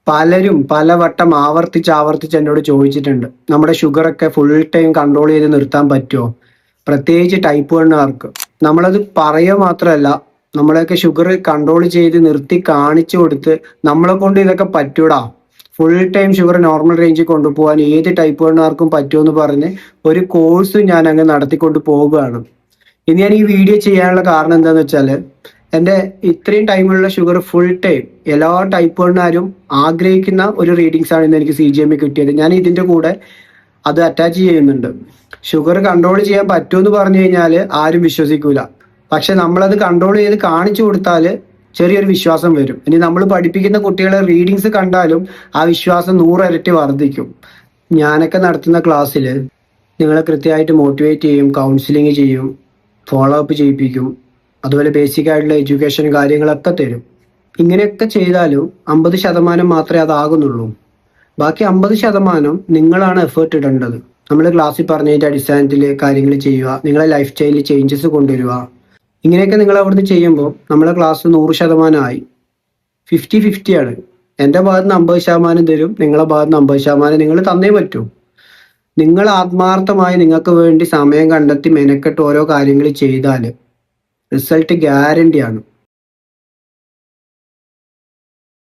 പലരും പലവട്ടം ആവർത്തിച്ച് ആവർത്തിച്ച് എന്നോട് ചോദിച്ചിട്ടുണ്ട്. നമ്മുടെ ഷുഗറൊക്കെ ഫുൾ ടൈം കൺട്രോൾ ചെയ്ത് നിർത്താൻ പറ്റുമോ? പ്രത്യേകിച്ച് ടൈപ്പ് 1കാർക്ക്. നമ്മളത് പറയുക മാത്രമല്ല, നമ്മളെയൊക്കെ ഷുഗർ കൺട്രോൾ ചെയ്ത് നിർത്തി കാണിച്ചു കൊടുത്ത് നമ്മളെ കൊണ്ട് ഇതൊക്കെ പറ്റൂടാ, ഫുൾ ടൈം ഷുഗർ നോർമൽ റേഞ്ചിൽ കൊണ്ടുപോകാൻ ഏത് ടൈപ്പ് 1കാർക്കും പറ്റുമെന്ന് പറഞ്ഞ് ഒരു കോഴ്സ് ഞാൻ അങ്ങ് നടത്തിക്കൊണ്ട് പോവുകയാണ്. ഇനി ഞാൻ ഈ വീഡിയോ ചെയ്യാനുള്ള കാരണം എന്താണെന്ന് വെച്ചാൽ, എൻ്റെ ഇത്രയും ടൈമിലുള്ള ഷുഗർ ഫുൾ ടൈം എല്ലാ ടൈപ്പ് 1കാരും ആഗ്രഹിക്കുന്ന ഒരു റീഡിങ്സ് ആണ് ഇന്ന് എനിക്ക് CGM കിട്ടിയത്. ഞാൻ ഇതിൻ്റെ കൂടെ അത് അറ്റാച്ച് ചെയ്യുന്നുണ്ട്. ഷുഗർ കൺട്രോൾ ചെയ്യാൻ പറ്റുമെന്ന് പറഞ്ഞു കഴിഞ്ഞാൽ ആരും വിശ്വസിക്കൂല. പക്ഷെ നമ്മളത് കൺട്രോൾ ചെയ്ത് കാണിച്ചു കൊടുത്താൽ ചെറിയൊരു വിശ്വാസം വരും. ഇനി നമ്മൾ പഠിപ്പിക്കുന്ന കുട്ടികളെ റീഡിങ്സ് കണ്ടാലും ആ വിശ്വാസം 100 ഇരട്ടി വർദ്ധിക്കും. ഞാനൊക്കെ നടത്തുന്ന ക്ലാസ്സിൽ നിങ്ങളെ കൃത്യമായിട്ട് മോട്ടിവേറ്റ് ചെയ്യും, കൗൺസിലിംഗ് ചെയ്യും, ഫോളോ അപ്പ് ചെയ്യിപ്പിക്കും, അതുപോലെ ബേസിക് ആയിട്ടുള്ള എഡ്യൂക്കേഷൻ കാര്യങ്ങളൊക്കെ തരും. ഇങ്ങനെയൊക്കെ ചെയ്താലും 50% മാത്രമേ അതാകുന്നുള്ളൂ. ബാക്കി 50% നിങ്ങളാണ് എഫേർട്ട് ഇടേണ്ടത്. നമ്മൾ ക്ലാസ്സിൽ പറഞ്ഞതിൻ്റെ അടിസ്ഥാനത്തിൽ കാര്യങ്ങൾ ചെയ്യുക, നിങ്ങളെ ലൈഫ് സ്റ്റൈലിൽ ചേഞ്ചസ് കൊണ്ടുവരിക. ഇങ്ങനെയൊക്കെ നിങ്ങൾ അവിടുന്ന് ചെയ്യുമ്പോൾ നമ്മളെ ക്ലാസ് 100% ആയി. 50-50 ആണ്. എൻ്റെ ഭാഗത്ത് നിന്ന് 50% തരും, നിങ്ങളെ ഭാഗത്ത് നിന്ന് 50% നിങ്ങൾ തന്നേ പറ്റൂ. നിങ്ങൾ ആത്മാർത്ഥമായി നിങ്ങൾക്ക് വേണ്ടി സമയം കണ്ടെത്തി മെനക്കെട്ട് ഓരോ കാര്യങ്ങൾ ചെയ്താൽ റിസൾട്ട് ഗ്യാരണ്ടിയാണ്.